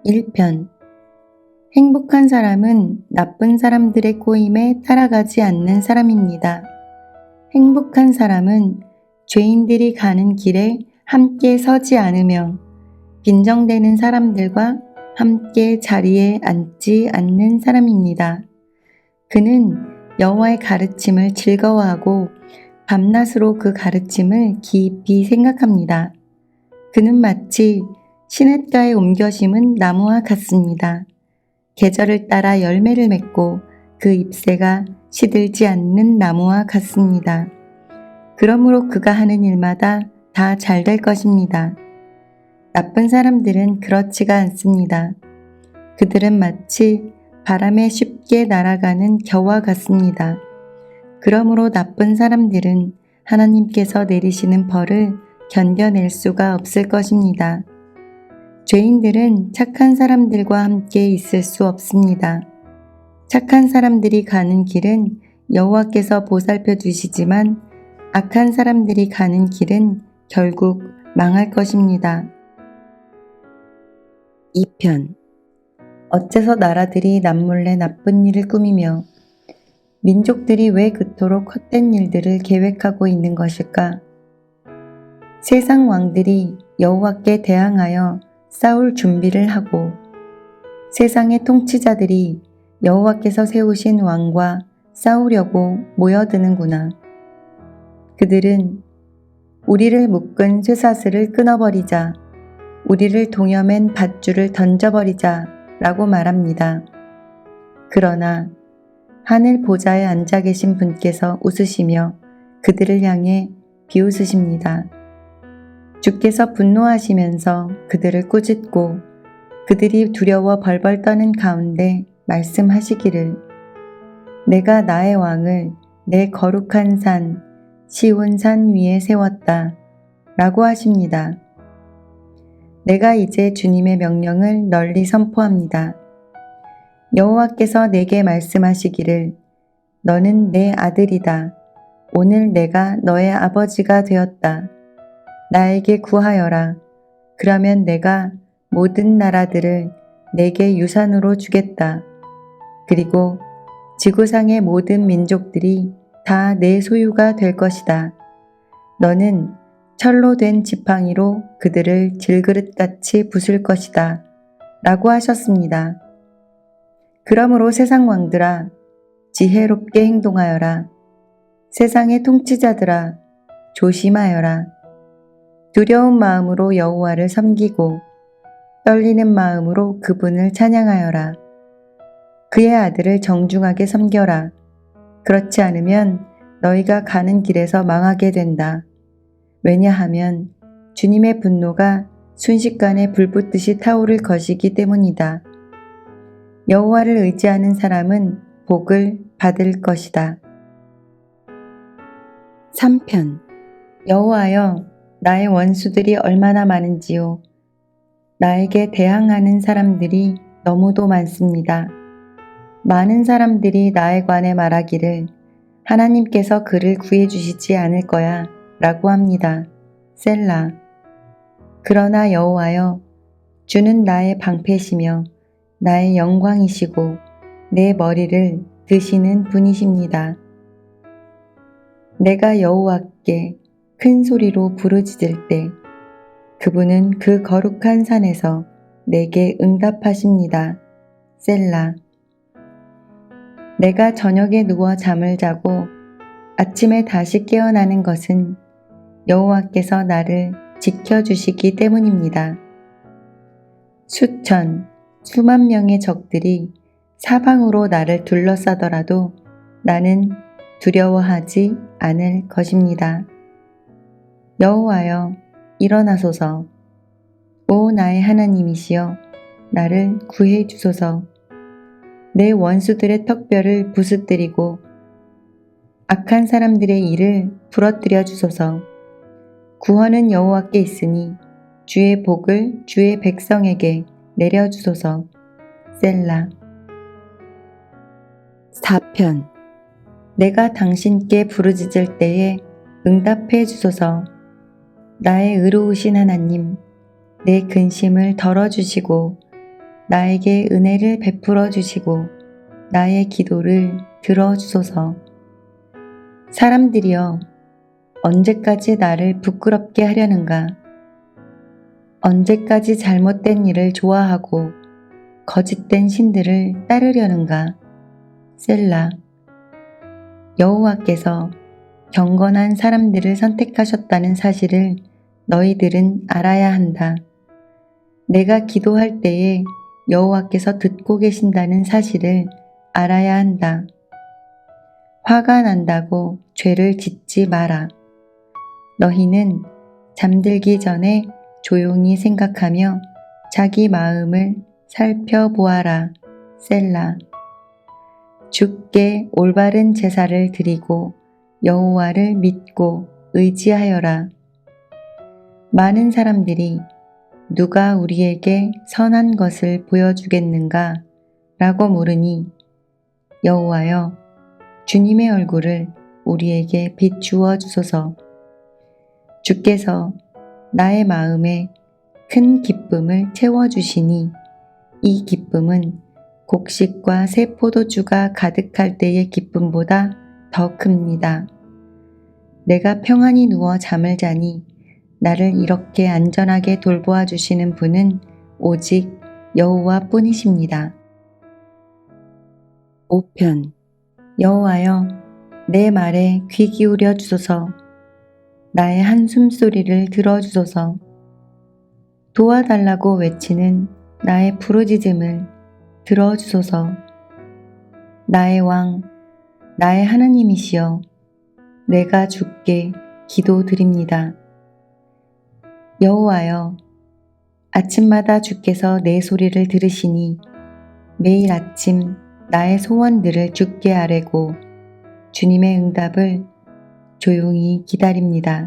1편 행복한 사람은 나쁜 사람들의 꼬임에 따라가지 않는 사람입니다. 행복한 사람은 죄인들이 가는 길에 함께 서지 않으며 빈정대는 사람들과 함께 자리에 앉지 않는 사람입니다. 그는 여호와의 가르침을 즐거워하고 밤낮으로 그 가르침을 깊이 생각합니다. 그는 마치 시냇가에 옮겨 심은 나무와 같습니다. 계절을 따라 열매를 맺고 그 잎새가 시들지 않는 나무와 같습니다. 그러므로 그가 하는 일마다 다 잘 될 것입니다. 나쁜 사람들은 그렇지가 않습니다. 그들은 마치 바람에 쉽게 날아가는 겨와 같습니다. 그러므로 나쁜 사람들은 하나님께서 내리시는 벌을 견뎌낼 수가 없을 것입니다. 죄인들은 착한 사람들과 함께 있을 수 없습니다. 착한 사람들이 가는 길은 여호와께서 보살펴 주시지만 악한 사람들이 가는 길은 결국 망할 것입니다. 2편 어째서 나라들이 남몰래 나쁜 일을 꾸미며 민족들이 왜 그토록 헛된 일들을 계획하고 있는 것일까? 세상 왕들이 여호와께 대항하여 싸울 준비를 하고 세상의 통치자들이 여호와께서 세우신 왕과 싸우려고 모여드는구나. 그들은 우리를 묶은 쇠사슬을 끊어버리자, 우리를 동여맨 밧줄을 던져버리자 라고 말합니다. 그러나 하늘 보좌에 앉아 계신 분께서 웃으시며 그들을 향해 비웃으십니다. 주께서 분노하시면서 그들을 꾸짖고 그들이 두려워 벌벌 떠는 가운데 말씀하시기를 내가 나의 왕을 내 거룩한 산 시온 산 위에 세웠다 라고 하십니다. 내가 이제 주님의 명령을 널리 선포합니다. 여호와께서 내게 말씀하시기를 너는 내 아들이다. 오늘 내가 너의 아버지가 되었다. 나에게 구하여라. 그러면 내가 모든 나라들을 내게 유산으로 주겠다. 그리고 지구상의 모든 민족들이 다 내 소유가 될 것이다. 너는 철로 된 지팡이로 그들을 질그릇같이 부술 것이다. 라고 하셨습니다. 그러므로 세상 왕들아, 지혜롭게 행동하여라. 세상의 통치자들아, 조심하여라. 두려운 마음으로 여호와를 섬기고 떨리는 마음으로 그분을 찬양하여라. 그의 아들을 정중하게 섬겨라. 그렇지 않으면 너희가 가는 길에서 망하게 된다. 왜냐하면 주님의 분노가 순식간에 불붙듯이 타오를 것이기 때문이다. 여호와를 의지하는 사람은 복을 받을 것이다. 3편 여호와여 나의 원수들이 얼마나 많은지요. 나에게 대항하는 사람들이 너무도 많습니다. 많은 사람들이 나에 관해 말하기를 하나님께서 그를 구해주시지 않을 거야 라고 합니다. 셀라. 그러나 여호와여 주는 나의 방패시며 나의 영광이시고 내 머리를 드시는 분이십니다. 내가 여호와께 큰 소리로 부르짖을 때 그분은 그 거룩한 산에서 내게 응답하십니다. 셀라. 내가 저녁에 누워 잠을 자고 아침에 다시 깨어나는 것은 여호와께서 나를 지켜주시기 때문입니다. 수천, 수만 명의 적들이 사방으로 나를 둘러싸더라도 나는 두려워하지 않을 것입니다. 여호와여 일어나소서. 오 나의 하나님이시여 나를 구해 주소서. 내 원수들의 턱뼈를 부수뜨리고 악한 사람들의 일을 부러뜨려 주소서. 구원은 여호와께 있으니 주의 복을 주의 백성에게 내려주소서. 셀라. 4편 내가 당신께 부르짖을 때에 응답해 주소서. 나의 의로우신 하나님, 내 근심을 덜어주시고 나에게 은혜를 베풀어 주시고 나의 기도를 들어주소서. 사람들이여, 언제까지 나를 부끄럽게 하려는가? 언제까지 잘못된 일을 좋아하고 거짓된 신들을 따르려는가? 셀라. 여호와께서 경건한 사람들을 선택하셨다는 사실을 너희들은 알아야 한다. 내가 기도할 때에 여호와께서 듣고 계신다는 사실을 알아야 한다. 화가 난다고 죄를 짓지 마라. 너희는 잠들기 전에 조용히 생각하며 자기 마음을 살펴보아라. 셀라. 주께 올바른 제사를 드리고 여호와를 믿고 의지하여라. 많은 사람들이 누가 우리에게 선한 것을 보여주겠는가? 라고 물으니 여호와여, 주님의 얼굴을 우리에게 비추어 주소서. 주께서 나의 마음에 큰 기쁨을 채워주시니 이 기쁨은 곡식과 새 포도주가 가득할 때의 기쁨보다 더 큽니다. 내가 평안히 누워 잠을 자니 나를 이렇게 안전하게 돌보아 주시는 분은 오직 여호와 뿐이십니다. 5편. 여호와여, 내 말에 귀 기울여 주소서. 나의 한숨 소리를 들어주소서. 도와달라고 외치는 나의 부르짖음을 들어주소서. 나의 왕, 나의 하나님이시여, 내가 주께 기도드립니다. 여호와여, 아침마다 주께서 내 소리를 들으시니 매일 아침 나의 소원들을 주께 아뢰고 주님의 응답을 조용히 기다립니다.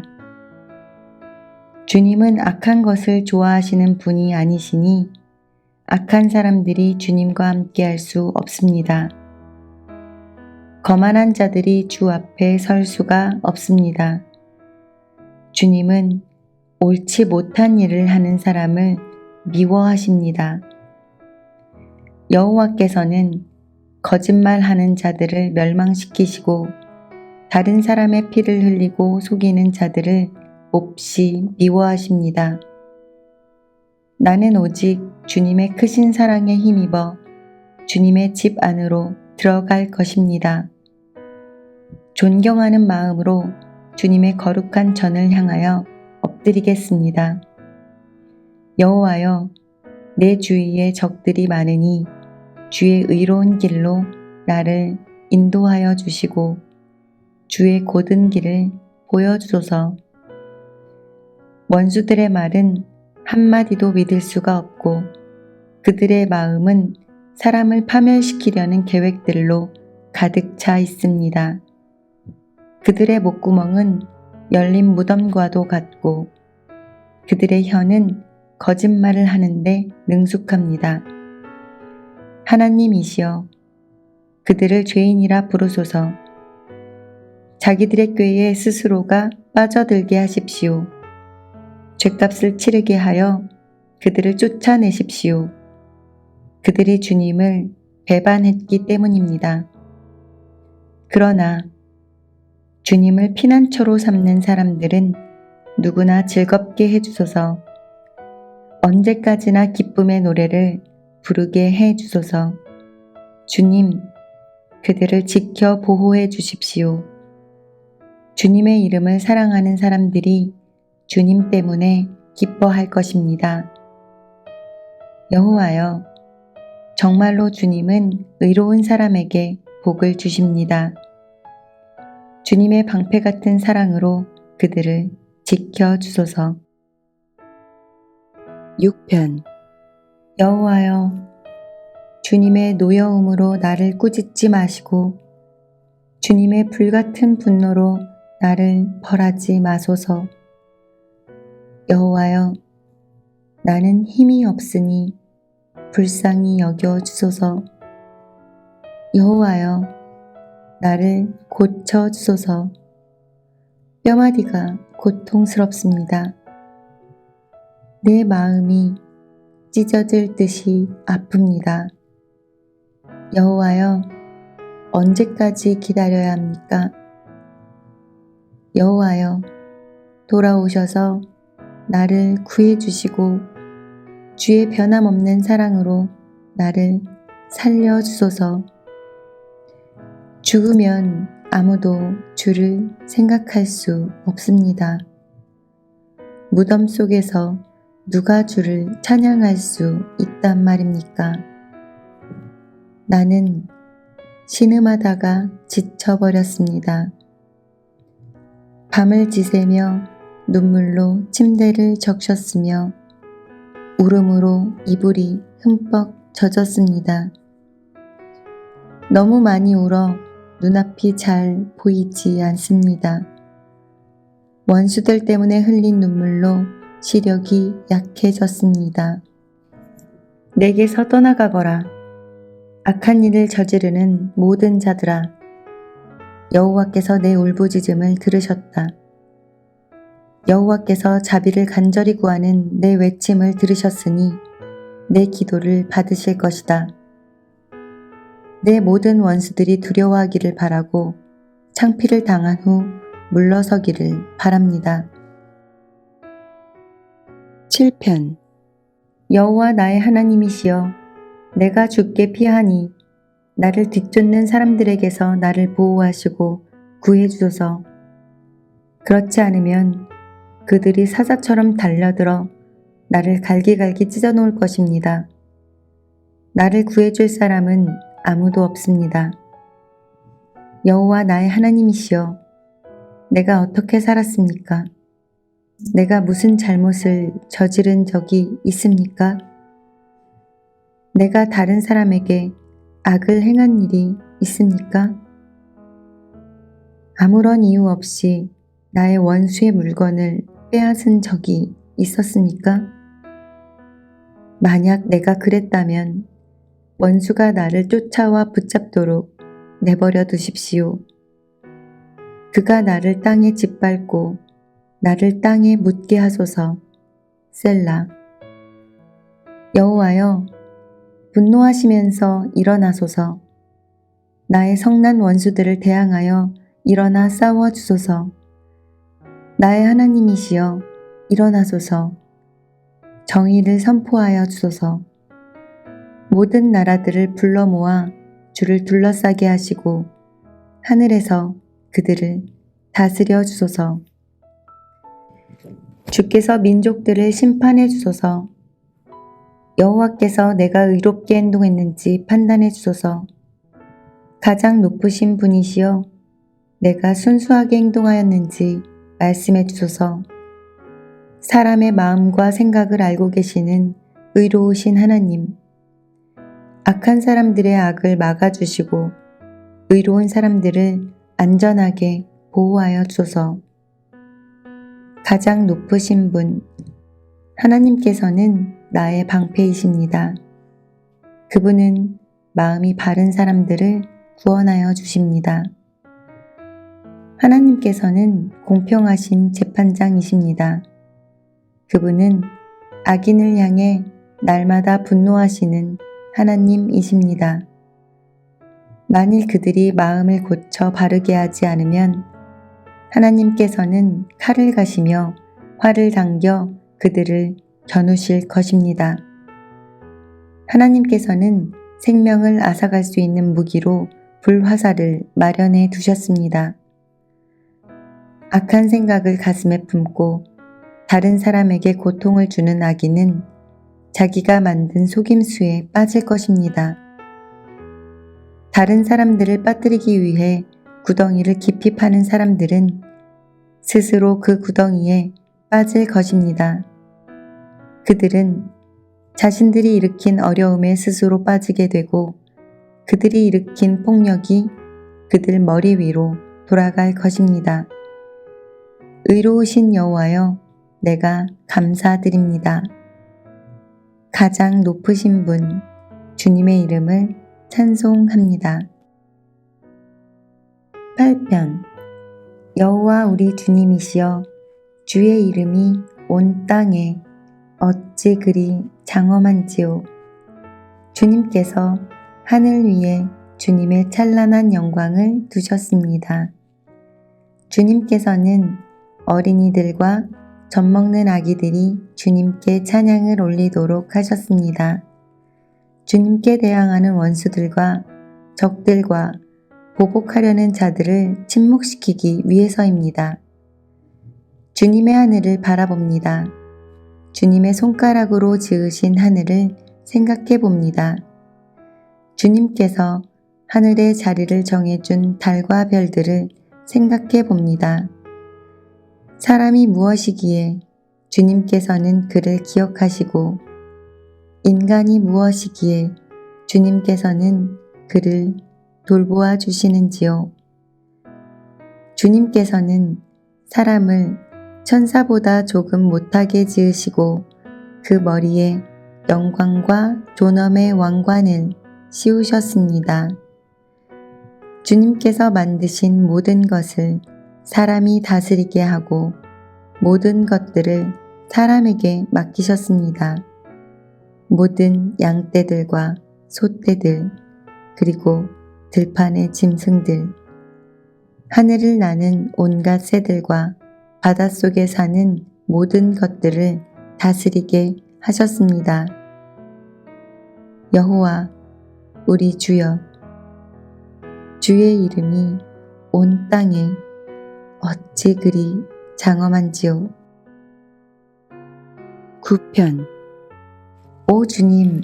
주님은 악한 것을 좋아하시는 분이 아니시니 악한 사람들이 주님과 함께할 수 없습니다. 거만한 자들이 주 앞에 설 수가 없습니다. 주님은 옳지 못한 일을 하는 사람을 미워하십니다. 여호와께서는 거짓말하는 자들을 멸망시키시고 다른 사람의 피를 흘리고 속이는 자들을 몹시 미워하십니다. 나는 오직 주님의 크신 사랑에 힘입어 주님의 집 안으로 들어갈 것입니다. 존경하는 마음으로 주님의 거룩한 전을 향하여 엎드리겠습니다. 여호와여, 내 주위에 적들이 많으니 주의 의로운 길로 나를 인도하여 주시고 주의 곧은 길을 보여주소서. 원수들의 말은 한마디도 믿을 수가 없고 그들의 마음은 사람을 파멸시키려는 계획들로 가득 차 있습니다. 그들의 목구멍은 열린 무덤과도 같고 그들의 혀는 거짓말을 하는데 능숙합니다. 하나님이시여, 그들을 죄인이라 부르소서. 자기들의 꾀에 스스로가 빠져들게 하십시오. 죗값을 치르게 하여 그들을 쫓아내십시오. 그들이 주님을 배반했기 때문입니다. 그러나 주님을 피난처로 삼는 사람들은 누구나 즐겁게 해주소서. 언제까지나 기쁨의 노래를 부르게 해주소서. 주님, 그들을 지켜 보호해 주십시오. 주님의 이름을 사랑하는 사람들이 주님 때문에 기뻐할 것입니다. 여호와여, 정말로 주님은 의로운 사람에게 복을 주십니다. 주님의 방패 같은 사랑으로 그들을 지켜주소서. 6편. 여호와여, 주님의 노여움으로 나를 꾸짖지 마시고 주님의 불같은 분노로 나를 벌하지 마소서. 여호와여, 나는 힘이 없으니 불쌍히 여겨 주소서. 여호와여, 나를 고쳐 주소서. 뼈마디가 고통스럽습니다. 내 마음이 찢어질 듯이 아픕니다. 여호와여, 언제까지 기다려야 합니까? 여호와여, 돌아오셔서 나를 구해주시고 주의 변함없는 사랑으로 나를 살려주소서. 죽으면 아무도 주를 생각할 수 없습니다. 무덤 속에서 누가 주를 찬양할 수 있단 말입니까? 나는 신음하다가 지쳐버렸습니다. 밤을 지새며 눈물로 침대를 적셨으며 울음으로 이불이 흠뻑 젖었습니다. 너무 많이 울어 눈앞이 잘 보이지 않습니다. 원수들 때문에 흘린 눈물로 시력이 약해졌습니다. 내게서 떠나가거라. 악한 일을 저지르는 모든 자들아, 여호와께서 내 울부짖음을 들으셨다. 여호와께서 자비를 간절히 구하는 내 외침을 들으셨으니 내 기도를 받으실 것이다. 내 모든 원수들이 두려워하기를 바라고 창피를 당한 후 물러서기를 바랍니다. 7편. 여호와 나의 하나님이시여, 내가 주께 피하니 나를 뒤쫓는 사람들에게서 나를 보호하시고 구해주소서. 그렇지 않으면 그들이 사자처럼 달려들어 나를 갈기갈기 찢어놓을 것입니다. 나를 구해줄 사람은 아무도 없습니다. 여호와 나의 하나님이시여, 내가 어떻게 살았습니까? 내가 무슨 잘못을 저지른 적이 있습니까? 내가 다른 사람에게 악을 행한 일이 있습니까? 아무런 이유 없이 나의 원수의 물건을 빼앗은 적이 있었습니까? 만약 내가 그랬다면 원수가 나를 쫓아와 붙잡도록 내버려 두십시오. 그가 나를 땅에 짓밟고 나를 땅에 묻게 하소서. 셀라. 여호와여, 분노하시면서 일어나소서. 나의 성난 원수들을 대항하여 일어나 싸워 주소서. 나의 하나님이시여, 일어나소서. 정의를 선포하여 주소서. 모든 나라들을 불러 모아 주를 둘러싸게 하시고 하늘에서 그들을 다스려 주소서. 주께서 민족들을 심판해 주소서. 여호와께서 내가 의롭게 행동했는지 판단해 주소서. 가장 높으신 분이시여, 내가 순수하게 행동하였는지 말씀해 주소서. 사람의 마음과 생각을 알고 계시는 의로우신 하나님, 악한 사람들의 악을 막아주시고 의로운 사람들을 안전하게 보호하여 주소서. 가장 높으신 분, 하나님께서는 나의 방패이십니다. 그분은 마음이 바른 사람들을 구원하여 주십니다. 하나님께서는 공평하신 재판장이십니다. 그분은 악인을 향해 날마다 분노하시는 하나님이십니다. 만일 그들이 마음을 고쳐 바르게 하지 않으면 하나님께서는 칼을 가시며 활을 당겨 그들을 겨누실 것입니다. 하나님께서는 생명을 앗아갈 수 있는 무기로 불화살을 마련해 두셨습니다. 악한 생각을 가슴에 품고 다른 사람에게 고통을 주는 악인은 자기가 만든 속임수에 빠질 것입니다. 다른 사람들을 빠뜨리기 위해 구덩이를 깊이 파는 사람들은 스스로 그 구덩이에 빠질 것입니다. 그들은 자신들이 일으킨 어려움에 스스로 빠지게 되고 그들이 일으킨 폭력이 그들 머리 위로 돌아갈 것입니다. 의로우신 여호와여, 내가 감사드립니다. 가장 높으신 분, 주님의 이름을 찬송합니다. 8편. 여호와 우리 주님이시여, 주의 이름이 온 땅에 어찌 그리 장엄한지요. 주님께서 하늘 위에 주님의 찬란한 영광을 두셨습니다. 주님께서는 어린이들과 젖먹는 아기들이 주님께 찬양을 올리도록 하셨습니다. 주님께 대항하는 원수들과 적들과 보복하려는 자들을 침묵시키기 위해서입니다. 주님의 하늘을 바라봅니다. 주님의 손가락으로 지으신 하늘을 생각해 봅니다. 주님께서 하늘에 자리를 정해준 달과 별들을 생각해 봅니다. 사람이 무엇이기에 주님께서는 그를 기억하시고 인간이 무엇이기에 주님께서는 그를 돌보아 주시는지요. 주님께서는 사람을 천사보다 조금 못하게 지으시고 그 머리에 영광과 존엄의 왕관을 씌우셨습니다. 주님께서 만드신 모든 것을 사람이 다스리게 하고 모든 것들을 사람에게 맡기셨습니다. 모든 양떼들과 소떼들 그리고 들판의 짐승들, 하늘을 나는 온갖 새들과 바닷속에 사는 모든 것들을 다스리게 하셨습니다. 여호와 우리 주여, 주의 이름이 온 땅에 어찌 그리 장엄한지요. 9편. 오 주님,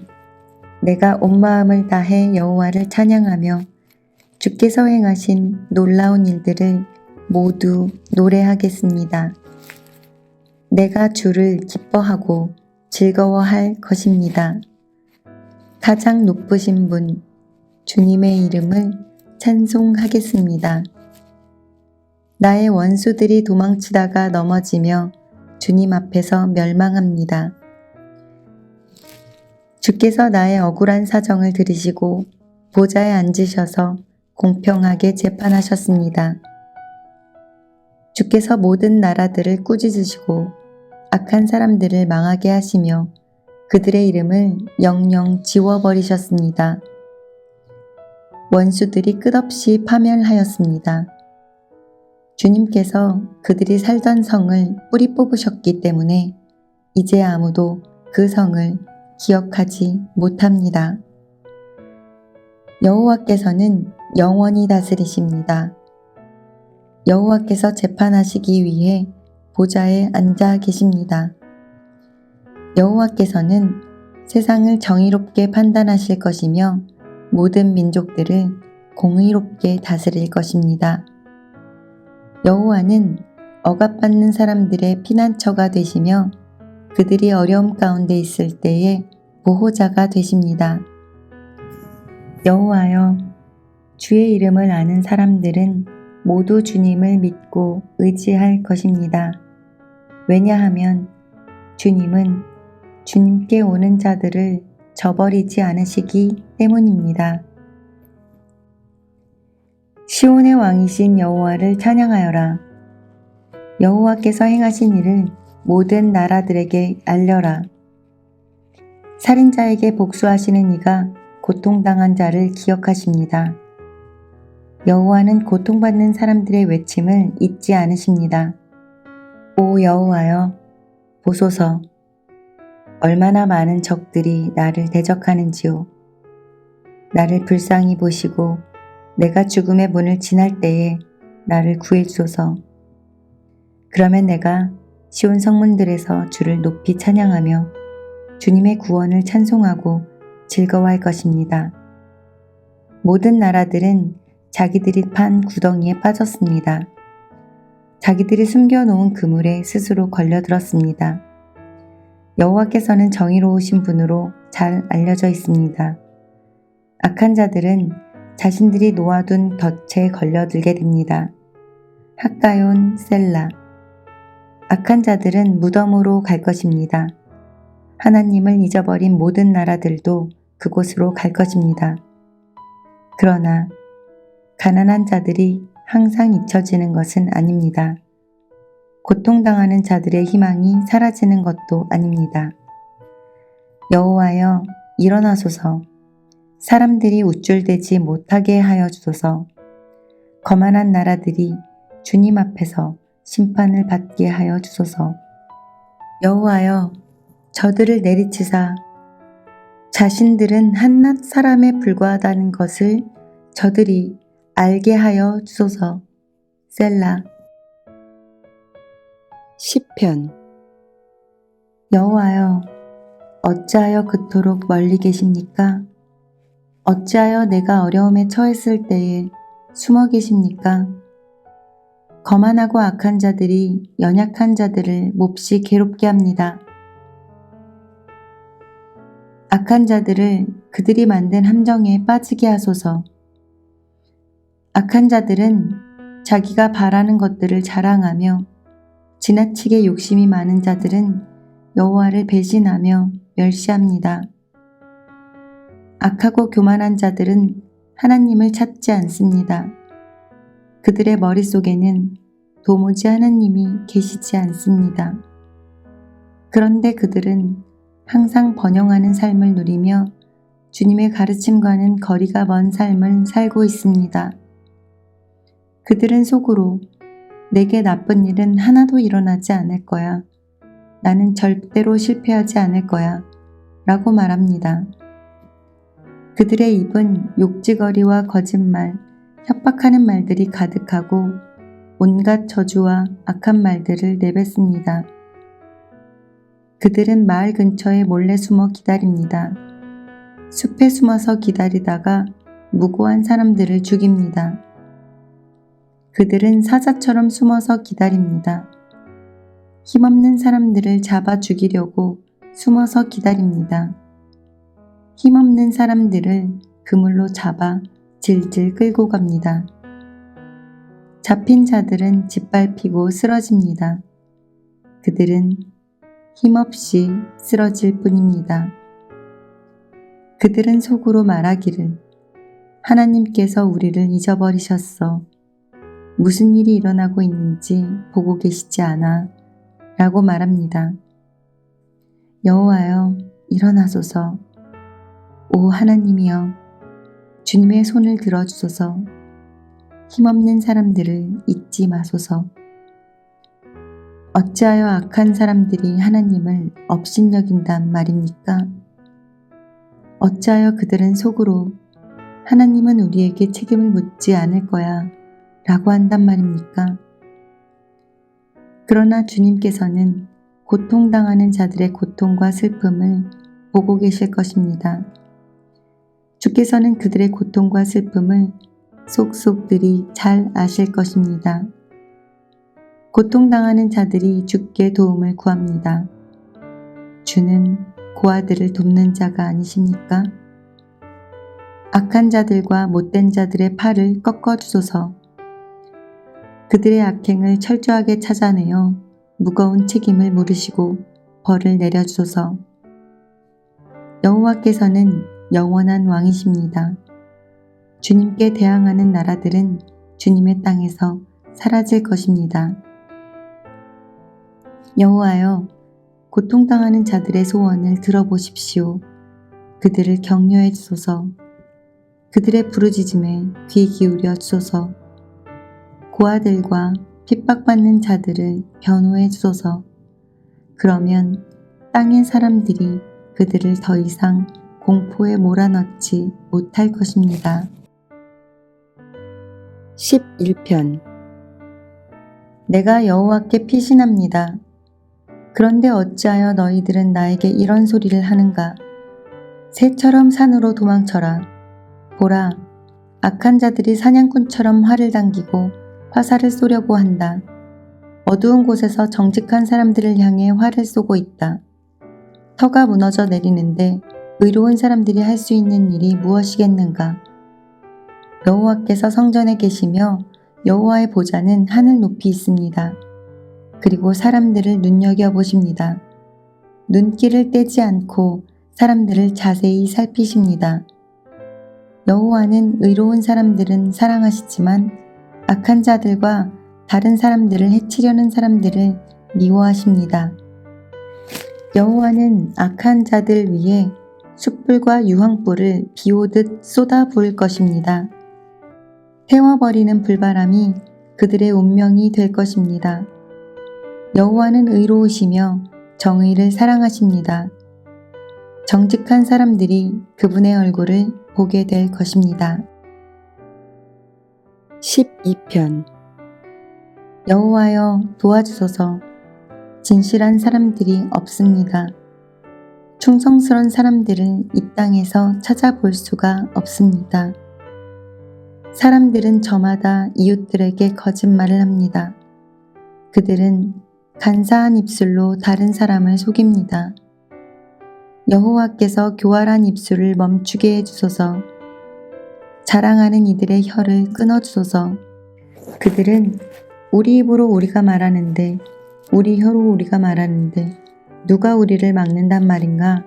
내가 온 마음을 다해 여호와를 찬양하며 주께서 행하신 놀라운 일들을 모두 노래하겠습니다. 내가 주를 기뻐하고 즐거워할 것입니다. 가장 높으신 분, 주님의 이름을 찬송하겠습니다. 나의 원수들이 도망치다가 넘어지며 주님 앞에서 멸망합니다. 주께서 나의 억울한 사정을 들으시고 보좌에 앉으셔서 공평하게 재판하셨습니다. 주께서 모든 나라들을 꾸짖으시고 악한 사람들을 망하게 하시며 그들의 이름을 영영 지워버리셨습니다. 원수들이 끝없이 파멸하였습니다. 주님께서 그들이 살던 성을 뿌리 뽑으셨기 때문에 이제 아무도 그 성을 기억하지 못합니다. 여호와께서는 영원히 다스리십니다. 여호와께서 재판하시기 위해 보좌에 앉아 계십니다. 여호와께서는 세상을 정의롭게 판단하실 것이며 모든 민족들을 공의롭게 다스릴 것입니다. 여호와는 억압받는 사람들의 피난처가 되시며 그들이 어려움 가운데 있을 때에 보호자가 되십니다. 여호와여, 주의 이름을 아는 사람들은 모두 주님을 믿고 의지할 것입니다. 왜냐하면 주님은 주님께 오는 자들을 저버리지 않으시기 때문입니다. 시온의 왕이신 여호와를 찬양하여라. 여호와께서 행하신 일을 모든 나라들에게 알려라. 살인자에게 복수하시는 이가 고통당한 자를 기억하십니다. 여호와는 고통받는 사람들의 외침을 잊지 않으십니다. 오 여호와여, 보소서. 얼마나 많은 적들이 나를 대적하는지요. 나를 불쌍히 보시고 내가 죽음의 문을 지날 때에 나를 구해주소서. 그러면 내가 시온 성문들에서 주를 높이 찬양하며 주님의 구원을 찬송하고 즐거워할 것입니다. 모든 나라들은 자기들이 판 구덩이에 빠졌습니다. 자기들이 숨겨놓은 그물에 스스로 걸려들었습니다. 여호와께서는 정의로우신 분으로 잘 알려져 있습니다. 악한 자들은 자신들이 놓아둔 덫에 걸려들게 됩니다. 학가yon 셀라. 악한 자들은 무덤으로 갈 것입니다. 하나님을 잊어버린 모든 나라들도 그곳으로 갈 것입니다. 그러나 가난한 자들이 항상 잊혀지는 것은 아닙니다. 고통당하는 자들의 희망이 사라지는 것도 아닙니다. 여호와여 일어나소서. 사람들이 우쭐대지 못하게 하여 주소서. 거만한 나라들이 주님 앞에서 심판을 받게 하여 주소서. 여호와여 저들을 내리치사 자신들은 한낱 사람에 불과하다는 것을 저들이 알게 하여 주소서. 셀라. 시편. 여호와여 어찌하여 그토록 멀리 계십니까? 어찌하여 내가 어려움에 처했을 때에 숨어 계십니까? 거만하고 악한 자들이 연약한 자들을 몹시 괴롭게 합니다. 악한 자들을 그들이 만든 함정에 빠지게 하소서. 악한 자들은 자기가 바라는 것들을 자랑하며 지나치게 욕심이 많은 자들은 여호와를 배신하며 멸시합니다. 악하고 교만한 자들은 하나님을 찾지 않습니다. 그들의 머릿속에는 도무지 하나님이 계시지 않습니다. 그런데 그들은 항상 번영하는 삶을 누리며 주님의 가르침과는 거리가 먼 삶을 살고 있습니다. 그들은 속으로 내게 나쁜 일은 하나도 일어나지 않을 거야. 나는 절대로 실패하지 않을 거야. 라고 말합니다. 그들의 입은 욕지거리와 거짓말, 협박하는 말들이 가득하고 온갖 저주와 악한 말들을 내뱉습니다. 그들은 마을 근처에 몰래 숨어 기다립니다. 숲에 숨어서 기다리다가 무고한 사람들을 죽입니다. 그들은 사자처럼 숨어서 기다립니다. 힘없는 사람들을 잡아 죽이려고 숨어서 기다립니다. 힘없는 사람들을 그물로 잡아 질질 끌고 갑니다. 잡힌 자들은 짓밟히고 쓰러집니다. 그들은 힘없이 쓰러질 뿐입니다. 그들은 속으로 말하기를 하나님께서 우리를 잊어버리셨어. 무슨 일이 일어나고 있는지 보고 계시지 않아 라고 말합니다. 여호와여 일어나소서. 오 하나님이여 주님의 손을 들어주소서. 힘없는 사람들을 잊지 마소서. 어찌하여 악한 사람들이 하나님을 업신여긴단 말입니까? 어찌하여 그들은 속으로 하나님은 우리에게 책임을 묻지 않을 거야 라고 한단 말입니까? 그러나 주님께서는 고통당하는 자들의 고통과 슬픔을 보고 계실 것입니다. 주께서는 그들의 고통과 슬픔을 속속들이 잘 아실 것입니다. 고통당하는 자들이 주께 도움을 구합니다. 주는 고아들을 돕는 자가 아니십니까? 악한 자들과 못된 자들의 팔을 꺾어주소서. 그들의 악행을 철저하게 찾아내어 무거운 책임을 물으시고 벌을 내려주소서. 여호와께서는 영원한 왕이십니다. 주님께 대항하는 나라들은 주님의 땅에서 사라질 것입니다. 여호와여, 고통당하는 자들의 소원을 들어보십시오. 그들을 격려해 주소서. 그들의 부르짖음에 귀 기울여 주소서. 고아들과 핍박받는 자들을 변호해 주소서. 그러면 땅의 사람들이 그들을 더 이상 공포에 몰아넣지 못할 것입니다. 11편. 내가 여호와께 피신합니다. 그런데 어찌하여 너희들은 나에게 이런 소리를 하는가? 새처럼 산으로 도망쳐라. 보라, 악한 자들이 사냥꾼처럼 활을 당기고 화살을 쏘려고 한다. 어두운 곳에서 정직한 사람들을 향해 활을 쏘고 있다. 터가 무너져 내리는데 의로운 사람들이 할 수 있는 일이 무엇이겠는가? 여호와께서 성전에 계시며 여호와의 보좌는 하늘 높이 있습니다. 그리고 사람들을 눈여겨보십니다. 눈길을 떼지 않고 사람들을 자세히 살피십니다. 여호와는 의로운 사람들은 사랑하시지만 악한 자들과 다른 사람들을 해치려는 사람들을 미워하십니다. 여호와는 악한 자들 위에 숯불과 유황불을 비오듯 쏟아 부을 것입니다. 태워버리는 불바람이 그들의 운명이 될 것입니다. 여호와는 의로우시며 정의를 사랑하십니다. 정직한 사람들이 그분의 얼굴을 보게 될 것입니다. 12편 여호와여 도와주소서. 진실한 사람들이 없습니다. 충성스러운 사람들을 이 땅에서 찾아볼 수가 없습니다. 사람들은 저마다 이웃들에게 거짓말을 합니다. 그들은 간사한 입술로 다른 사람을 속입니다. 여호와께서 교활한 입술을 멈추게 해주소서. 자랑하는 이들의 혀를 끊어주소서. 그들은 우리 입으로 우리가 말하는데 우리 혀로 우리가 말하는데 누가 우리를 막는단 말인가?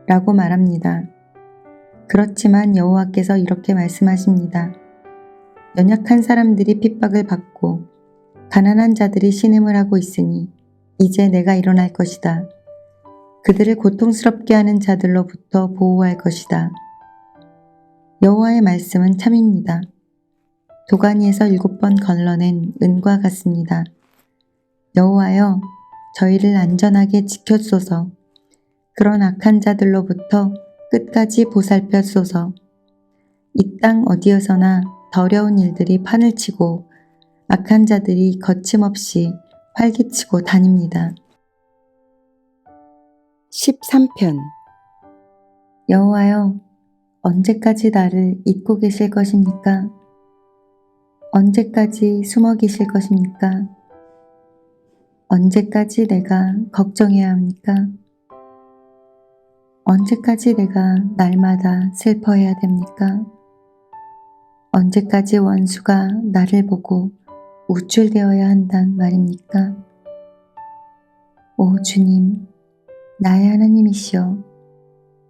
라고 말합니다. 그렇지만 여호와께서 이렇게 말씀하십니다. 연약한 사람들이 핍박을 받고 가난한 자들이 신음을 하고 있으니 이제 내가 일어날 것이다. 그들을 고통스럽게 하는 자들로부터 보호할 것이다. 여호와의 말씀은 참입니다. 도가니에서 7번 걸러낸 은과 같습니다. 여호와여, 저희를 안전하게 지켜주소서. 그런 악한 자들로부터 끝까지 보살펴 주소서. 이 땅 어디에서나 더러운 일들이 판을 치고 악한 자들이 거침없이 활기치고 다닙니다. 13편 여호와여, 언제까지 나를 잊고 계실 것입니까? 언제까지 숨어 계실 것입니까? 언제까지 내가 걱정해야 합니까? 언제까지 내가 날마다 슬퍼해야 됩니까? 언제까지 원수가 나를 보고 우쭐대어야 한단 말입니까? 오 주님, 나의 하나님이시여,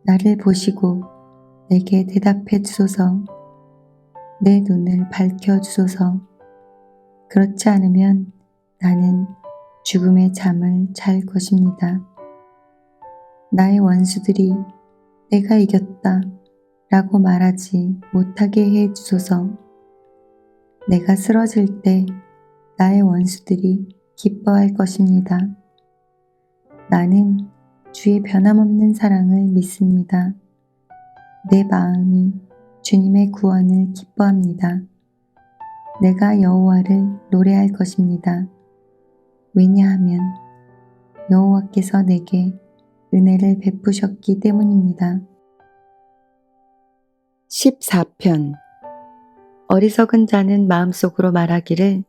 나를 보시고 내게 대답해 주소서. 내 눈을 밝혀 주소서. 그렇지 않으면 나는 죽음의 잠을 잘 것입니다. 나의 원수들이 내가 이겼다 라고 말하지 못하게 해 주소서. 내가 쓰러질 때 나의 원수들이 기뻐할 것입니다. 나는 주의 변함없는 사랑을 믿습니다. 내 마음이 주님의 구원을 기뻐합니다. 내가 여호와를 노래할 것입니다. 왜냐하면 여호와께서 내게 은혜를 베푸셨기 때문입니다. 14편 어리석은 자는 마음속으로 말하기를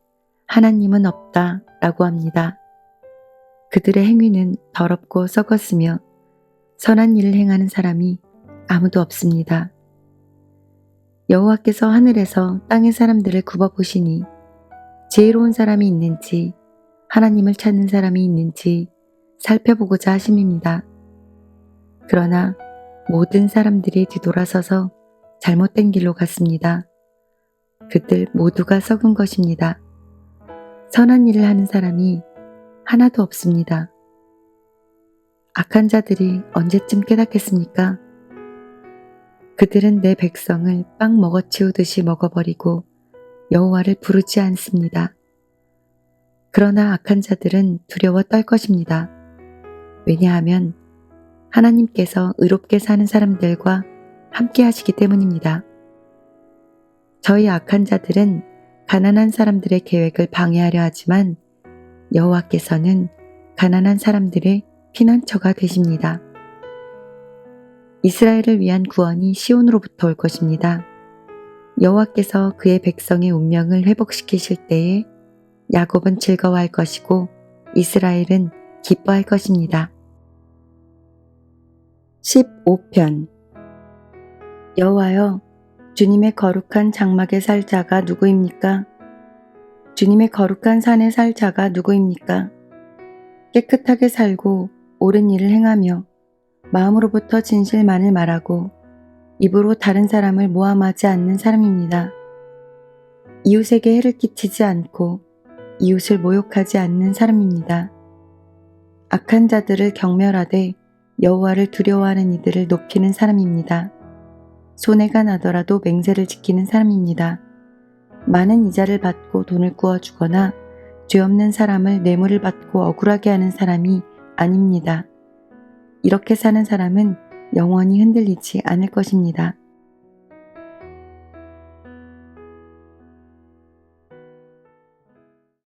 하나님은 없다 라고 합니다. 그들의 행위는 더럽고 썩었으며 선한 일을 행하는 사람이 아무도 없습니다. 여호와께서 하늘에서 땅의 사람들을 굽어보시니 지혜로운 사람이 있는지 하나님을 찾는 사람이 있는지 살펴보고자 하심입니다. 그러나 모든 사람들이 뒤돌아서서 잘못된 길로 갔습니다. 그들 모두가 썩은 것입니다. 선한 일을 하는 사람이 하나도 없습니다. 악한 자들이 언제쯤 깨닫겠습니까? 그들은 내 백성을 빵 먹어치우듯이 먹어버리고 여호와를 부르지 않습니다. 그러나 악한 자들은 두려워 떨 것입니다. 왜냐하면 하나님께서 의롭게 사는 사람들과 함께 하시기 때문입니다. 저희 악한 자들은 가난한 사람들의 계획을 방해하려 하지만 여호와께서는 가난한 사람들의 피난처가 되십니다. 이스라엘을 위한 구원이 시온으로부터 올 것입니다. 여호와께서 그의 백성의 운명을 회복시키실 때에 야곱은 즐거워할 것이고 이스라엘은 기뻐할 것입니다. 15편 여호와여, 주님의 거룩한 장막에 살 자가 누구입니까? 주님의 거룩한 산에 살 자가 누구입니까? 깨끗하게 살고 옳은 일을 행하며 마음으로부터 진실만을 말하고 입으로 다른 사람을 모함하지 않는 사람입니다. 이웃에게 해를 끼치지 않고 이웃을 모욕하지 않는 사람입니다. 악한 자들을 경멸하되 여호와를 두려워하는 이들을 높이는 사람입니다. 손해가 나더라도 맹세를 지키는 사람입니다. 많은 이자를 받고 돈을 구워주거나 죄 없는 사람을 뇌물을 받고 억울하게 하는 사람이 아닙니다. 이렇게 사는 사람은 영원히 흔들리지 않을 것입니다.